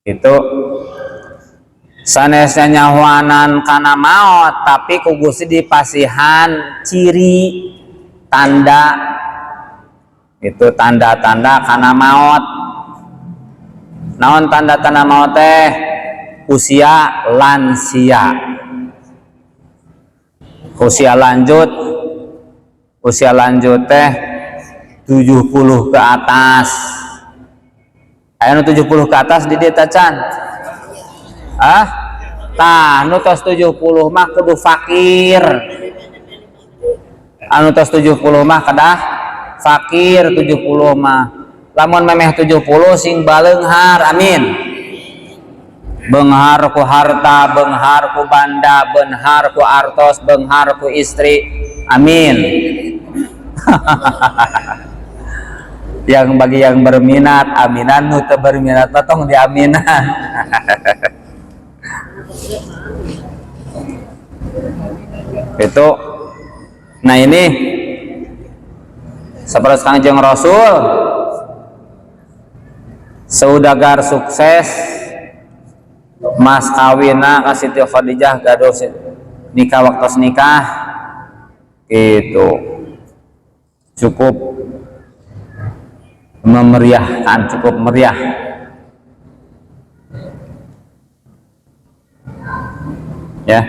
Itu sanesnya nyahuanan kana maot tapi ku Gusti dipasihan ciri tanda, itu tanda-tanda kana maot. Naon tanda-tanda maot teh? Usia lansia, usia lanjut teh 70 ke atas. Aya nu 70 ke atas di dieu can? Tah nu tos 70 mah kudu fakir. Anu tos 70 mah kedah fakir. 70 mah lamun memeh 70 sing baleunghar, amin. Beunghar ku harta, beunghar ku banda, beunghar ku artos, beunghar ku istri, amin. Yang bagi yang berminat aminan, nu teu berminat tong diaminan. Itu nah ini sapertos Kangjeng Rasul saudagar sukses mas kawina ka Siti Khadijah gaduh nikah waktu nikah itu cukup memeriahkan, cukup meriah. Ya.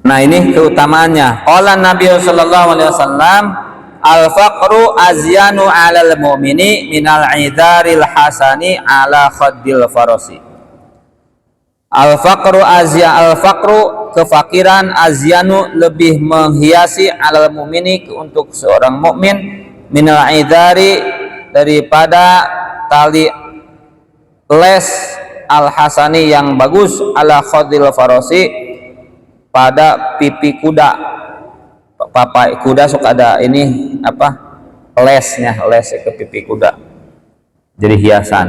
Nah ini keutamaannya. Qala Nabi sallallahu alaihi wasallam, al-faqru azyanu 'alal mu'mini minal 'idaril hasani 'ala khaddil farasi. Al-faqru kefakiran azyanu lebih menghiasi 'alal mu'mini untuk seorang mukmin minal 'idari daripada tali les al-hasani yang bagus 'ala khaddil farasi pada pipi kuda. Papai kuda suka ada ini apa lesnya, les ke pipi kuda jadi hiasan.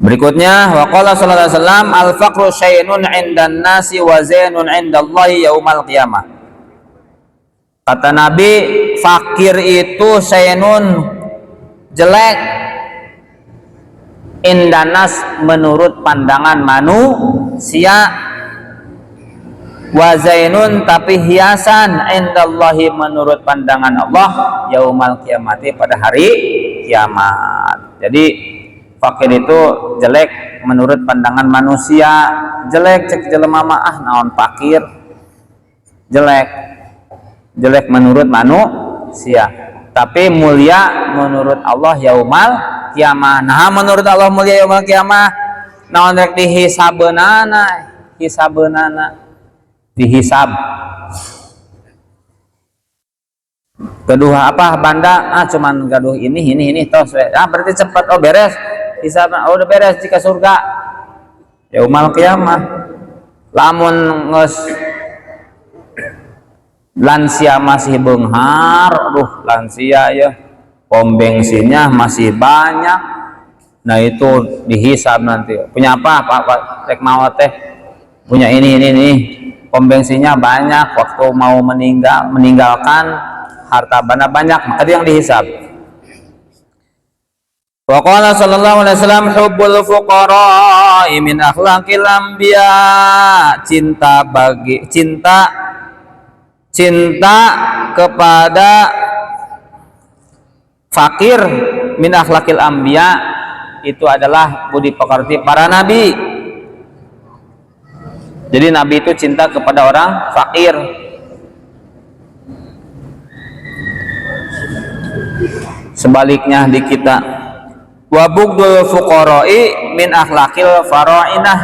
Berikutnya waqala sallallahu alaihi wasallam al-faqru syai'un 'indan nasi wa zainun 'indallahi yaumal qiyamah. Kata Nabi, fakir itu syai'un jelek indanas menurut pandangan manusia, wa zainun tapi hiasan indallahi menurut pandangan Allah yaumal kiamati pada hari kiamat. Jadi fakir itu jelek menurut pandangan manusia, jelek cek jelema mah naon fakir, jelek menurut manusia, tapi mulia menurut Allah yaumal kiamah. Nah menurut Allah mulia yaumal kiamah naon rek dihisabeunana, dihisab. Kedua apa banda cuman gaduh ini tos berarti cepat beres hisab, udah beres jika surga yaumal qiyamah. Lamun nges lansia masih beunghar, lansia ya pom bensinnya masih banyak, nah itu dihisab nanti. Punya apa Pak rek maot teh, punya ini pom bensinnya banyak, waktu mau meninggalkan harta benda banyak, maka itu yang dihisab. Wa qala sallallahu alaihi wasallam hubbul fuqara min akhlaqil anbiya, cinta kepada fakir min akhlaqil anbiya itu adalah budi pekerti para nabi. Jadi Nabi itu cinta kepada orang fakir. Sebaliknya di kita, wa bughdul fuqara'i min akhlaqil fara'inah,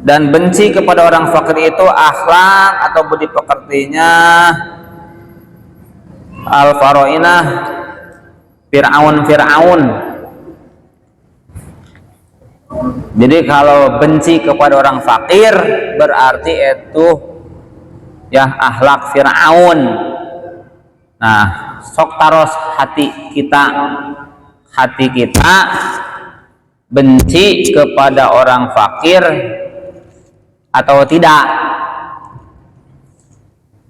dan benci kepada orang fakir itu akhlak atau budi pekertinya al fara'inah, Fir'aun. Jadi kalau benci kepada orang fakir berarti itu ya akhlak Fir'aun. Nah, sok taros hati kita benci kepada orang fakir atau tidak.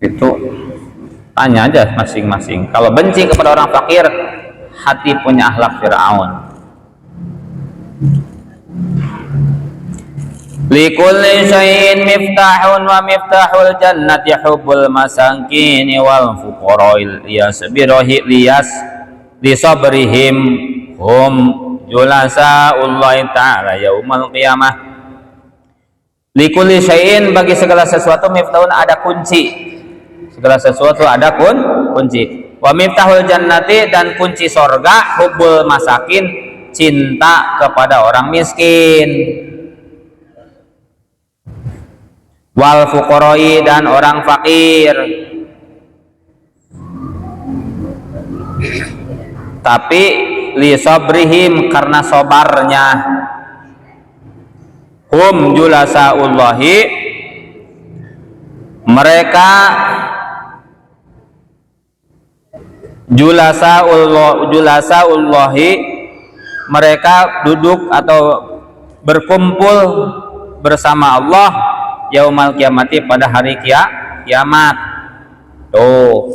Itu tanya aja masing-masing. Kalau benci kepada orang fakir, hati punya akhlak Fir'aun. Likulli syai'in miftahun wa miftahul jannati hubbul masakin wal fuqara'il liyas lisabrihim hum julasa'ullahi ta'ala yaumal qiyamah. Likulli syai'in, bagi segala sesuatu, miftahun ada kunci. Segala sesuatu ada kunci. Wa miftahul jannati, dan kunci sorga, hubbul masakin, cinta kepada orang miskin. Wal fuqaroi, dan orang fakir. Tapi li sabrihim, karena sobarnya. Hum julasaullahi, mereka julasaullahi, mereka duduk atau berkumpul bersama Allah yaumal kiamati, pada hari kiamat. Tuh,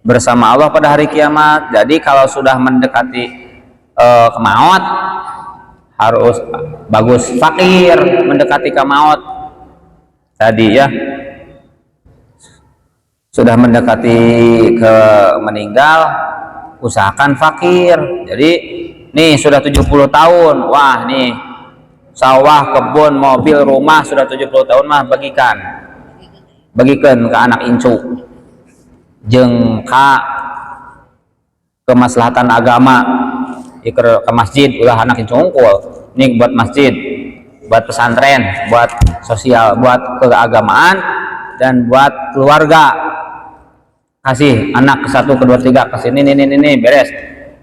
bersama Allah pada hari kiamat. Jadi kalau sudah mendekati maut, harus bagus fakir mendekati ke maut tadi ya. Sudah mendekati ke meninggal, usahakan fakir. Jadi nih sudah 70 tahun, wah nih sawah, kebun, mobil, rumah sudah 70 tahun mah bagikan ke anak incu jeung ka kemaslahatan agama, ke masjid ulah anak incu ngungkul nih buat masjid, buat pesantren, buat sosial, buat keagamaan, dan buat keluarga. Kasih anak ke 1, ke 2, 3 ke sini ini beres.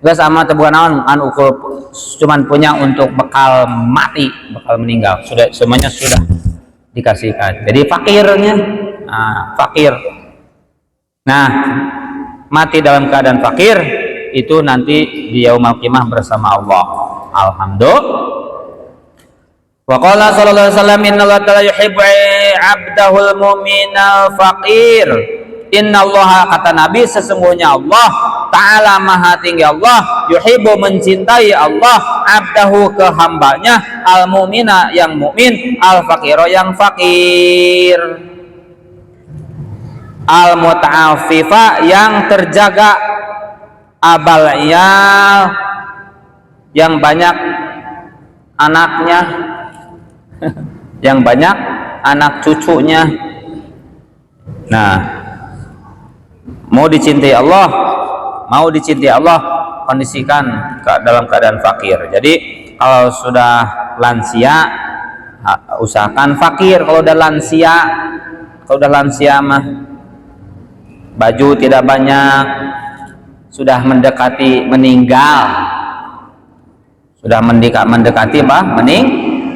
Gak sama tebukan naon anu ukur cuman punya untuk bekal mati, bekal meninggal, sudah semuanya sudah dikasihkan. Jadi fakirnya, fakir. Nah, mati dalam keadaan fakir itu nanti di yaumul qiyamah bersama Allah. Alhamdulillah. Wa qala sallallahu alaihi wasallam, innallaha ta'ala yuhibbu 'abdahul mu'minal faqir. Innallaha, kata Nabi, sesungguhnya Allah Ta'ala maha tinggi Allah, yuhibbu, mencintai Allah, abdahu, ke hambanya, al mu'mina, yang mukmin, al faqiro, yang fakir, al muta'affifa, yang terjaga, abal iyal, yang banyak anaknya, yang banyak anak cucunya. Nah, mau dicintai Allah, kondisikan dalam keadaan fakir. Jadi kalau sudah lansia, usahakan fakir. Kalau udah lansia mah baju tidak banyak, sudah mendekati meninggal,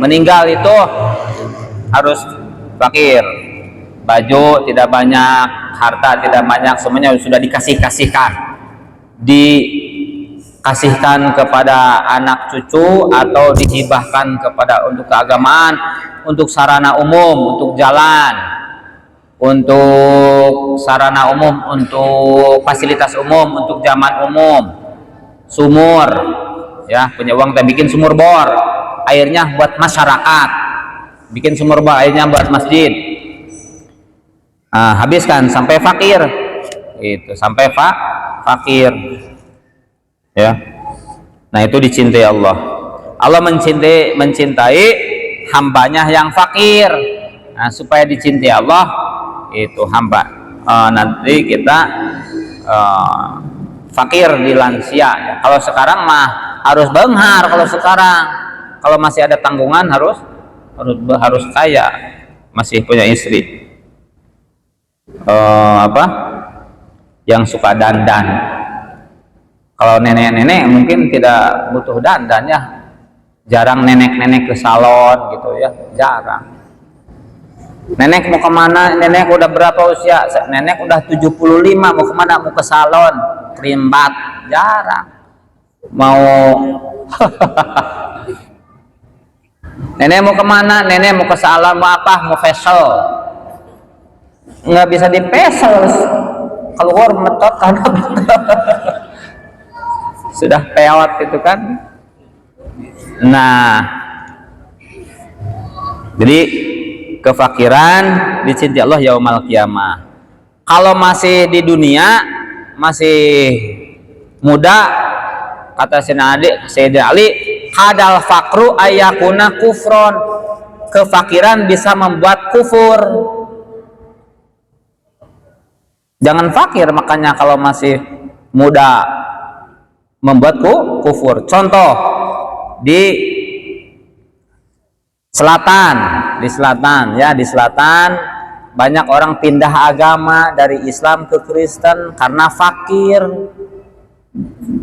meninggal itu harus fakir. Baju tidak banyak, harta tidak banyak, semuanya sudah dikasihkan kepada anak cucu, atau dihibahkan kepada untuk keagamaan, untuk sarana umum, untuk jalan, untuk sarana umum, untuk fasilitas umum, untuk zaman umum, sumur ya, punya uang kita bikin sumur bor, airnya buat masyarakat, bikin sumur bor, airnya buat masjid. Habiskan sampai fakir, itu sampai fakir ya. Nah, itu dicintai Allah. Allah mencintai hambanya yang fakir. Nah, supaya dicintai Allah itu hamba, nanti kita fakir di lansia ya. Kalau sekarang mah harus benghar. Kalau masih ada tanggungan harus kaya, masih punya istri. Yang suka dandan. Kalau nenek-nenek mungkin tidak butuh dandan ya, jarang nenek-nenek ke salon gitu ya, jarang. Nenek mau kemana? Nenek udah berapa usia? Nenek udah 75, mau kemana? Mau ke salon, kerimbat, jarang. Mau nenek mau kemana? Nenek mau ke salon, mau apa? Mau facial. Nggak bisa di facial, keluar metot karena sudah peot itu kan. Nah, jadi kefakiran dicintai Allah yaumal qiyamah. Kalau masih di dunia, masih muda, kata Sayyidina Ali, hadal fakru ayakuna kufron, kefakiran bisa membuat kufur. Jangan fakir, makanya kalau masih muda membuat kufur. Contoh di selatan banyak orang pindah agama dari Islam ke Kristen karena fakir,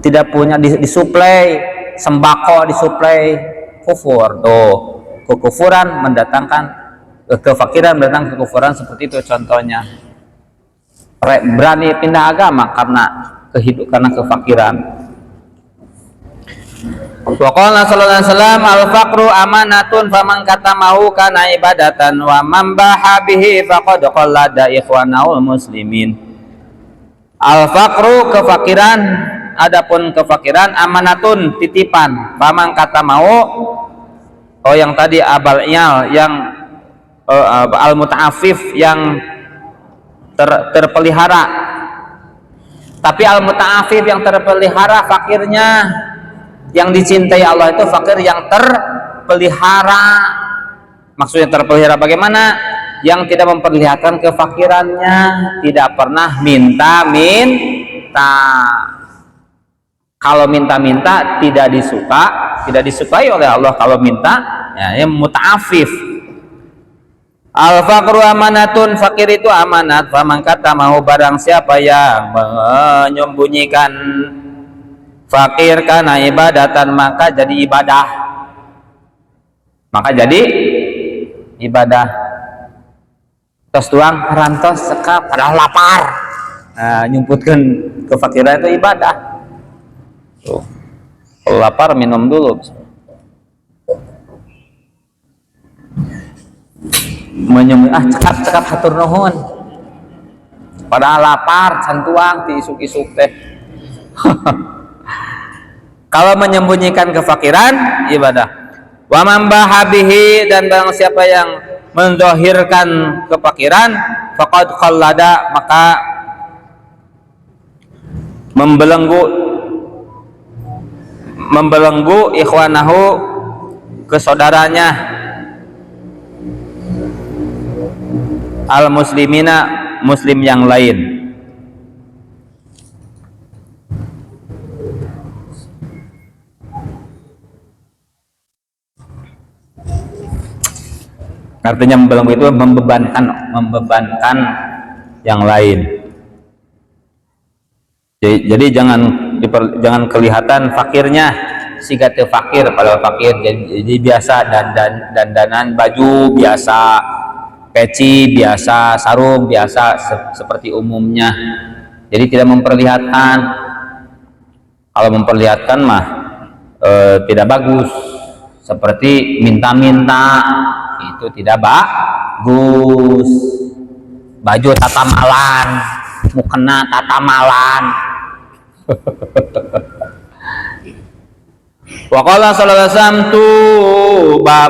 tidak punya disuplai sembako, disuplai kufur. Tuh, kekufuran mendatangkan kefakiran, mendatangkan kekufuran, seperti itu contohnya. Berani pindah agama karena kefakiran. Wa qala sallallahu alaihi wasallam al-faqru amanatun faman katamahu kana ibadatan wa man baha bihi faqad qallada ikhwanaul muslimin. Al-faqru kefakiran, adapun kefakiran amanatun titipan, faman katamahu yang tadi abal iyal, yang al-muta'affif yang terpelihara. Tapi al-muta'affif yang terpelihara fakirnya, yang dicintai Allah itu fakir yang terpelihara. Maksudnya terpelihara bagaimana? Yang tidak memperlihatkan kefakirannya, tidak pernah minta. Kalau minta tidak disukai oleh Allah. Kalau minta, ya muta'affif. Al-faqru amanatun, fakir itu amanat. Faman kata mau, barang siapa yang menyembunyikan fakir karena ibadatan, maka jadi ibadah. Tos tuang rantos sekap padahal lapar. Nah, nyumputkan kefakiran itu ibadah. Tuh. Kalau lapar minum dulu. Cekap hatur nuhun, padahal lapar cantuang ti isuk-isuk teh. Kalau menyembunyikan kefakiran ibadah. Wa man bahabihi, dan barang siapa yang mendohirkan kefakiran, faqad qallada, maka membelenggu ikhwanahu, kesaudaranya, al-muslimina, muslim yang lain. Artinya membelenggu itu membebankan yang lain. Jadi jangan kelihatan fakirnya, siga teu fakir padahal fakir. Jadi biasa dandanan baju biasa, peci biasa, sarung biasa seperti umumnya. Jadi tidak memperlihatkan. Kalau memperlihatkan mah tidak bagus. Seperti minta-minta, itu tidak bagus. Baju tatamalan, mukena tatamalan. Wa qala sallallahu alaihi wasallam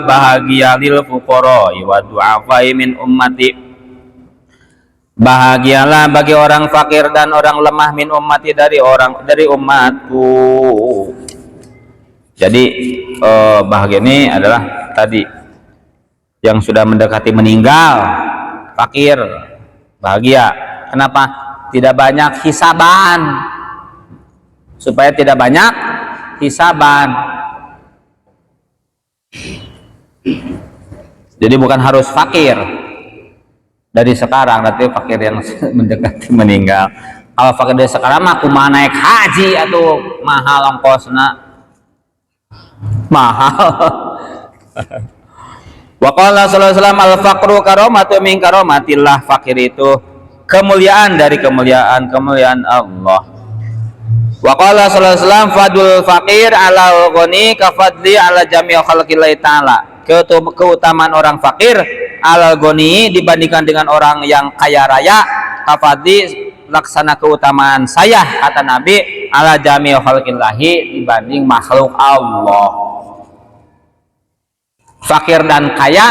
bahagia lil fuqara wa du'afai min ummati. Bahagialah bagi orang fakir dan orang lemah, min ummati, dari umatku. Jadi bahagia ini adalah tadi yang sudah mendekati meninggal, fakir, bahagia. Kenapa? Tidak banyak hisaban, supaya tidak banyak hisaban. Jadi bukan harus fakir dari sekarang, nanti fakir yang mendekati meninggal. Kalau fakir dari sekarang mah kumaha naik haji atau mahal ongkosna, mahal. Wa qala sallallahu alaihi wasallam al-faqru karamatu min karamatillah, fakir itu kemuliaan dari kemuliaan Allah. Wa qala sallallahu alaihi wasallam fadul faqir ala ghani kafadli ala jami' khalqillah ta'ala. Keutamaan orang fakir ala ghani dibandingkan dengan orang yang kaya raya, kafadli laksana keutamaan saya, kata Nabi, ala jami'il khalqillahi, dibanding makhluk Allah. Fakir dan kaya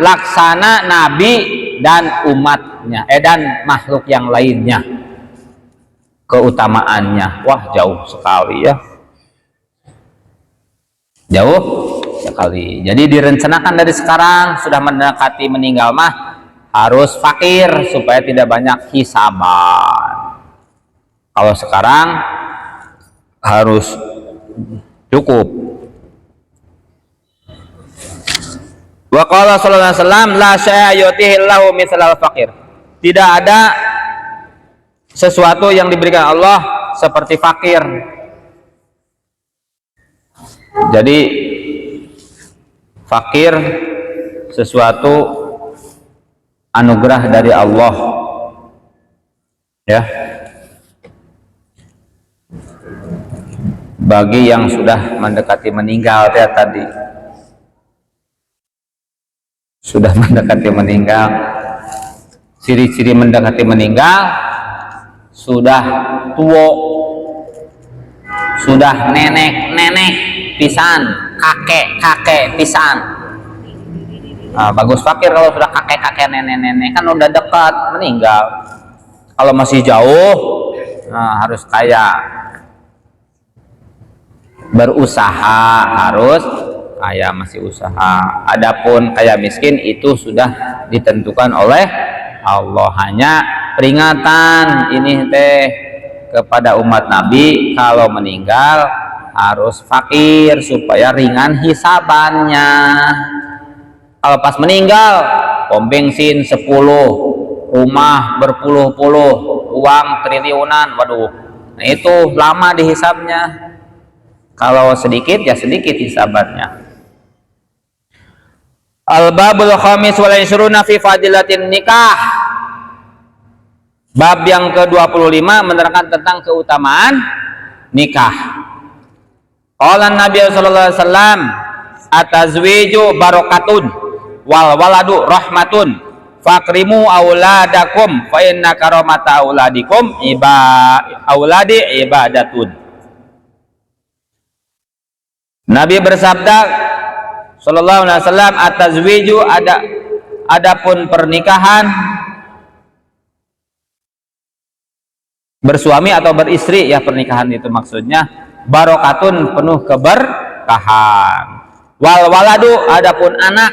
laksana Nabi dan umatnya, dan makhluk yang lainnya keutamaannya. Wah, jauh sekali ya, jauh sekali. Jadi direncanakan dari sekarang, sudah mendekati meninggal mah harus fakir supaya tidak banyak hisaban. Kalau sekarang harus cukup. Wa qala sallallahu alaihi wasallam, la syai'a yutihillahu mithlal faqir. Tidak ada sesuatu yang diberikan Allah seperti fakir. Jadi fakir sesuatu anugerah dari Allah, ya, bagi yang sudah mendekati meninggal. Ya, tadi sudah mendekati meninggal, ciri-ciri mendekati meninggal, sudah tua, sudah nenek pisan, kakek pisan. Nah, bagus fakir kalau sudah kakek nenek kan udah dekat meninggal. Kalau masih jauh, nah, harus kaya, berusaha, harus kaya, masih usaha. Adapun kaya miskin itu sudah ditentukan oleh Allah. Hanya peringatan ini teh kepada umat Nabi, kalau meninggal harus fakir supaya ringan hisabannya. Kalau pas meninggal, pom bensin 10, rumah berpuluh-puluh, uang triliunan, waduh, nah itu lama dihisabnya. Kalau sedikit ya sedikit hisabannya. Al-babul khamis wal 20 fi fadilatin nikah. Bab yang ke-25 menerangkan tentang keutamaan nikah. Qala Nabi sallallahu alaihi wasallam, atazwiju barokatun wal waladu rahmatun fakrimu auladakum fa inna karamata auladikum auladi ibadatun. Nabi bersabda sallallahu alaihi wasallam, atazwiju, adapun pernikahan, bersuami atau beristri, ya pernikahan itu maksudnya, barokatun, penuh keberkahan. Wal waladu, adapun anak,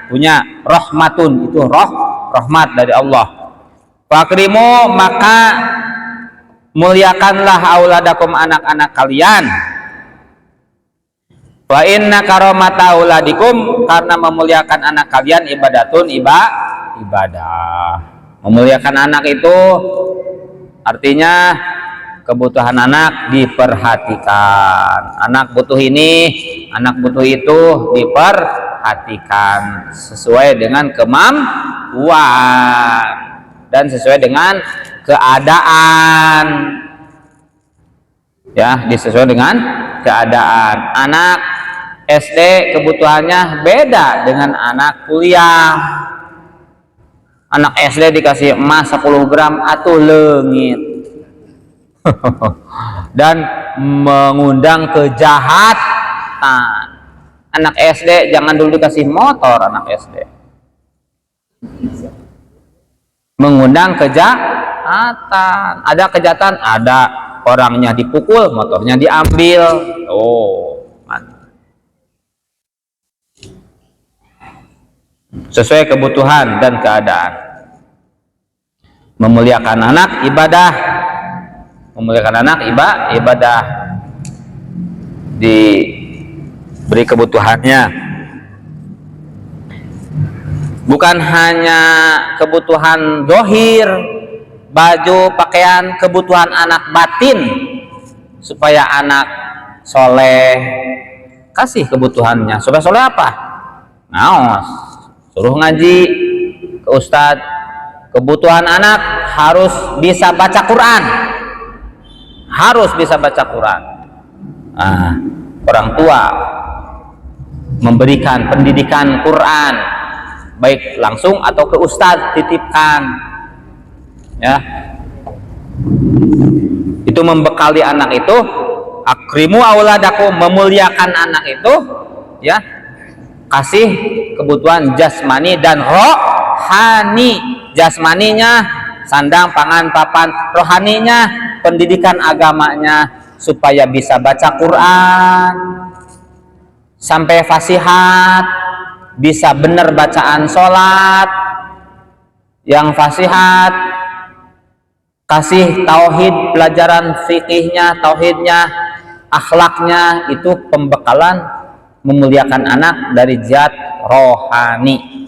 punya rahmatun, itu rahmat dari Allah. Fakrimu, maka muliakanlah auladakum, anak-anak kalian. Wa inna karamata auladikum, karena memuliakan anak kalian ibadatun, ibadah. Memuliakan anak itu artinya kebutuhan anak diperhatikan. Anak butuh ini, anak butuh itu, diperhatikan sesuai dengan kemampuan dan sesuai dengan keadaan, ya, disesuaikan dengan keadaan. Anak SD kebutuhannya beda dengan anak kuliah. Anak SD dikasih emas 10 gram atuh leungit dan mengundang kejahatan. Anak SD jangan dulu dikasih motor, anak SD mengundang kejahatan. Ada kejahatan, ada orangnya dipukul, motornya diambil. Sesuai kebutuhan dan keadaan. Memuliakan anak ibadah, memuliakan anak ibadah, diberi kebutuhannya. Bukan hanya kebutuhan zahir, baju, pakaian, kebutuhan anak batin, supaya anak soleh. Kasih kebutuhannya supaya soleh apa? Naos, suruh ngaji ke ustadz. Kebutuhan anak harus bisa baca Quran, harus bisa baca Quran. Nah, orang tua memberikan pendidikan Quran, baik langsung atau ke ustadz titipkan, ya, Itu membekali anak itu, akrimu auladakum, memuliakan anak itu, ya, kasih kebutuhan jasmani dan rohani. Jasmaninya sandang, pangan, papan, rohaninya pendidikan agamanya supaya bisa baca Quran sampai fasihat, bisa benar bacaan sholat yang fasihat, kasih tauhid, pelajaran fikihnya, tauhidnya, akhlaknya. Itu pembekalan memuliakan anak dari zat rohani.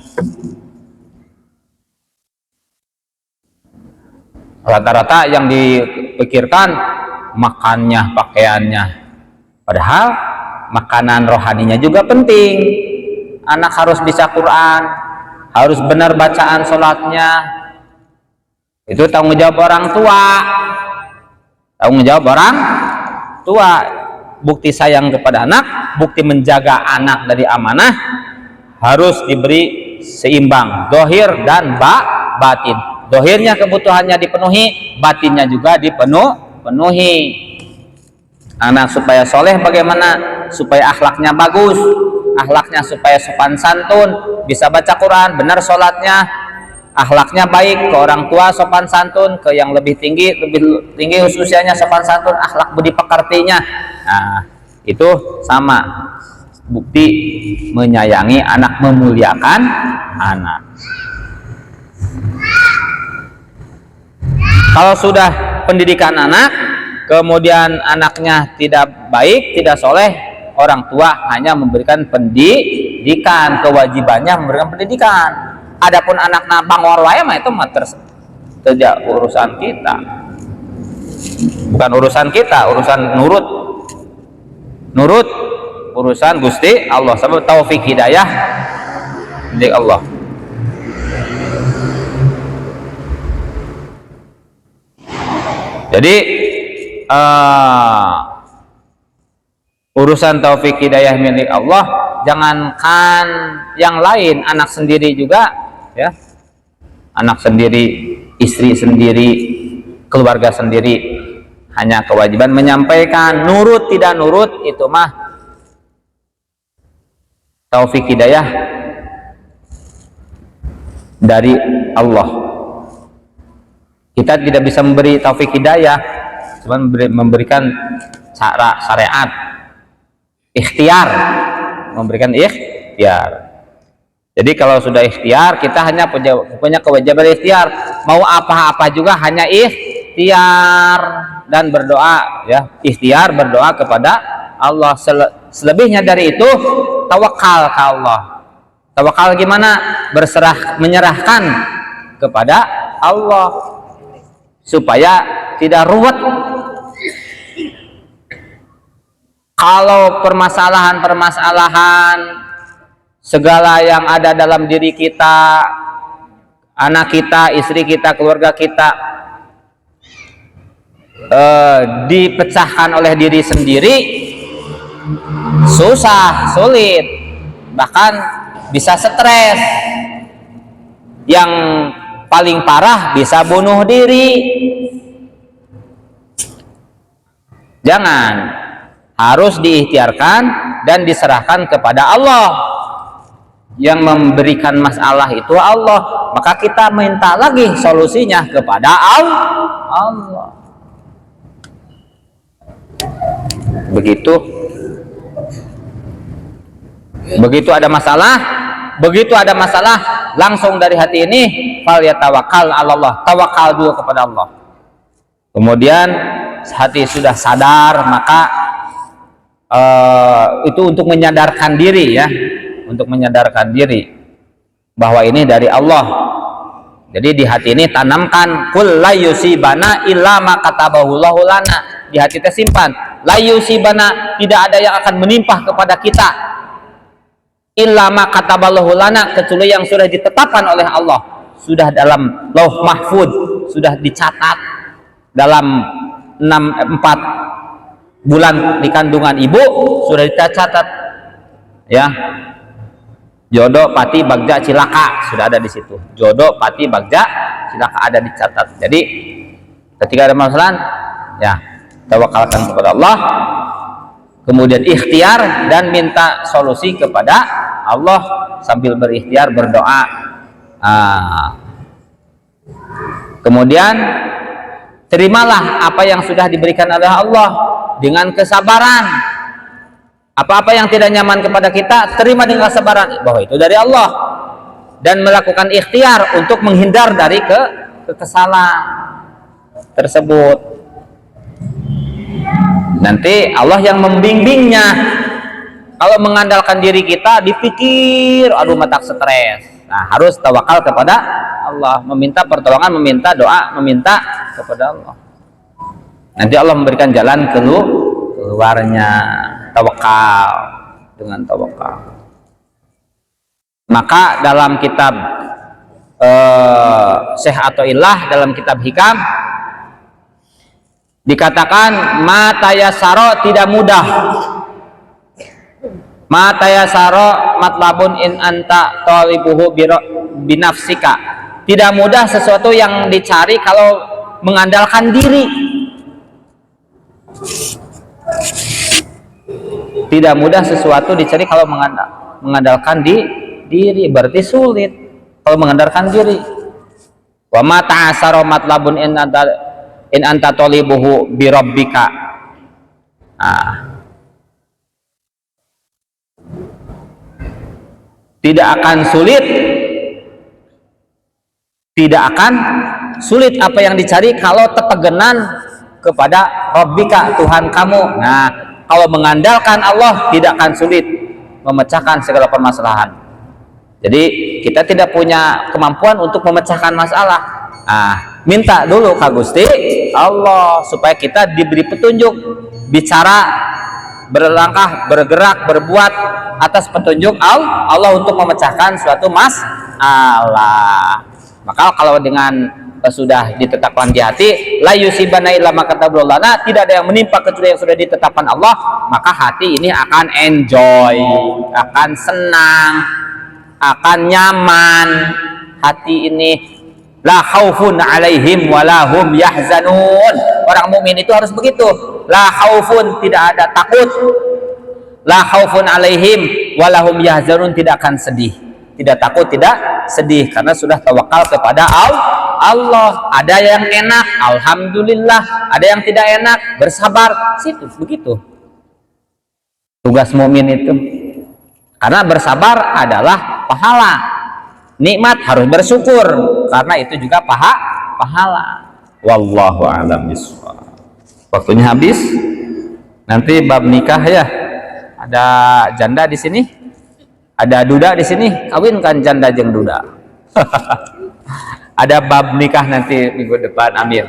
Rata-rata yang dipikirkan makannya, pakaiannya, padahal makanan rohaninya juga penting. Anak harus bisa Quran, harus benar bacaan sholatnya. Itu tanggung jawab orang tua. Tanggung jawab orang tua. Bukti sayang kepada anak, bukti menjaga anak dari amanah, harus diberi seimbang, dohir dan batin. Dohirnya kebutuhannya dipenuhi, batinnya juga dipenuhi. Anak supaya soleh bagaimana? Supaya akhlaknya bagus, akhlaknya supaya sopan santun, bisa baca Quran, benar sholatnya, akhlaknya baik, ke orang tua sopan santun, ke yang lebih tinggi usianya sopan santun, akhlak budi pekertinya. Nah, itu sama bukti menyayangi anak, memuliakan anak. Kalau sudah pendidikan anak, kemudian anaknya tidak baik, tidak soleh, orang tua hanya memberikan pendidikan, kewajibannya memberikan pendidikan. Adapun anak bangor wae mah itu mah tidak urusan kita. Bukan urusan kita, urusan nurut urusan Gusti Allah. Sebab taufik hidayah milik Allah. Jadi urusan taufik hidayah milik Allah. Jangankan yang lain, anak sendiri juga, ya, anak sendiri, istri sendiri, keluarga sendiri, hanya kewajiban menyampaikan. Nurut tidak nurut itu mah taufik hidayah dari Allah. Kita tidak bisa memberi taufik hidayah, cuma memberikan cara syariat, ikhtiar, memberikan ikhtiar. Jadi kalau sudah ikhtiar, kita hanya punya kewajiban ikhtiar. Mau apa-apa juga hanya ikhtiar dan berdoa, ya, ikhtiar berdoa kepada Allah. Selebihnya dari itu tawakal ke Allah. Tawakal gimana? Berserah, menyerahkan kepada Allah supaya tidak ruwet. Kalau permasalahan segala yang ada dalam diri kita, anak kita, istri kita, keluarga kita, dipecahkan oleh diri sendiri, susah, sulit, bahkan bisa stres. Yang paling parah bisa bunuh diri. Jangan, harus diikhtiarkan dan diserahkan kepada Allah. Yang memberikan masalah itu Allah, maka kita minta lagi solusinya kepada Allah. Begitu ada masalah, langsung dari hati ini, fal yatawakkal 'alallah, tawakal dulu kepada Allah. Kemudian hati sudah sadar, maka itu untuk menyadarkan diri, ya, untuk menyadarkan diri bahwa ini dari Allah. Jadi di hati ini tanamkan kul la yusibana illa ma katabahu Allahu lana. Di hati kita simpan la yusibana, tidak ada yang akan menimpa kepada kita illa ma kataballahu lana, kecuali yang sudah ditetapkan oleh Allah, sudah dalam lauh mahfud, sudah dicatat dalam 4 bulan di kandungan ibu, sudah dicatat, ya. Jodoh, pati, bagja, cilaka sudah ada di situ. Jodoh, pati, bagja, cilaka ada dicatat. Jadi Ketika ada masalah, ya tawakalkan kepada Allah, kemudian ikhtiar dan minta solusi kepada Allah sambil berikhtiar berdoa. Kemudian terimalah apa yang sudah diberikan oleh Allah dengan kesabaran. Apa-apa yang tidak nyaman kepada kita, terima dengan kesabaran bahwa itu dari Allah, dan melakukan ikhtiar untuk menghindar dari kekesalan tersebut. Nanti Allah yang membimbingnya. Kalau mengandalkan diri kita, dipikir, aduh matak stres. Nah, harus tawakal kepada Allah, meminta pertolongan, meminta doa, meminta kepada Allah. Nanti Allah memberikan jalan keluarnya. Tawakal, dengan tawakal. Maka dalam kitab Syekh Athaillah, dalam kitab Hikam dikatakan matayasaro tidak mudah. Matayasaro matlabun in anta talibuhu binafsika. Tidak mudah sesuatu yang dicari kalau mengandalkan diri. Tidak mudah sesuatu dicari kalau mengandalkan diri, berarti sulit kalau mengandalkan diri. Wa ma ta'asara matlabun in anta talibuhu bi rabbika. Tidak akan sulit apa yang dicari kalau tetegenan kepada Rabbika, Tuhan kamu. Nah, kalau mengandalkan Allah tidak akan sulit memecahkan segala permasalahan. Jadi kita tidak punya kemampuan untuk memecahkan masalah. Minta dulu ka Gusti Allah supaya kita diberi petunjuk, bicara, berlangkah, bergerak, berbuat atas petunjuk Allah untuk memecahkan suatu masalah. Maka kalau dengan sudah ditetapkan di hati, la yusibana illa ma kataballahu lana, tidak ada yang menimpa kecuali yang sudah ditetapkan Allah, maka hati ini akan enjoy, akan senang, akan nyaman. Hati ini la khaufun alaihim walahum yahzanun. Orang mukmin itu harus begitu. La khaufun, tidak ada takut. La khaufun alaihim walahum yahzanun, tidak akan sedih, tidak takut, tidak sedih, karena sudah tawakal kepada Allah. Ada yang enak, alhamdulillah. Ada yang tidak enak, bersabar. Situ begitu tugas mukmin itu. Karena bersabar adalah pahala. Nikmat harus bersyukur, karena itu juga pahala. Wallahu a'lam bishawab. Waktunya habis. Nanti bab nikah ya. Ada janda di sini, ada duda di sini, kawinkan janda jeung duda. Ada bab nikah nanti minggu depan, amin.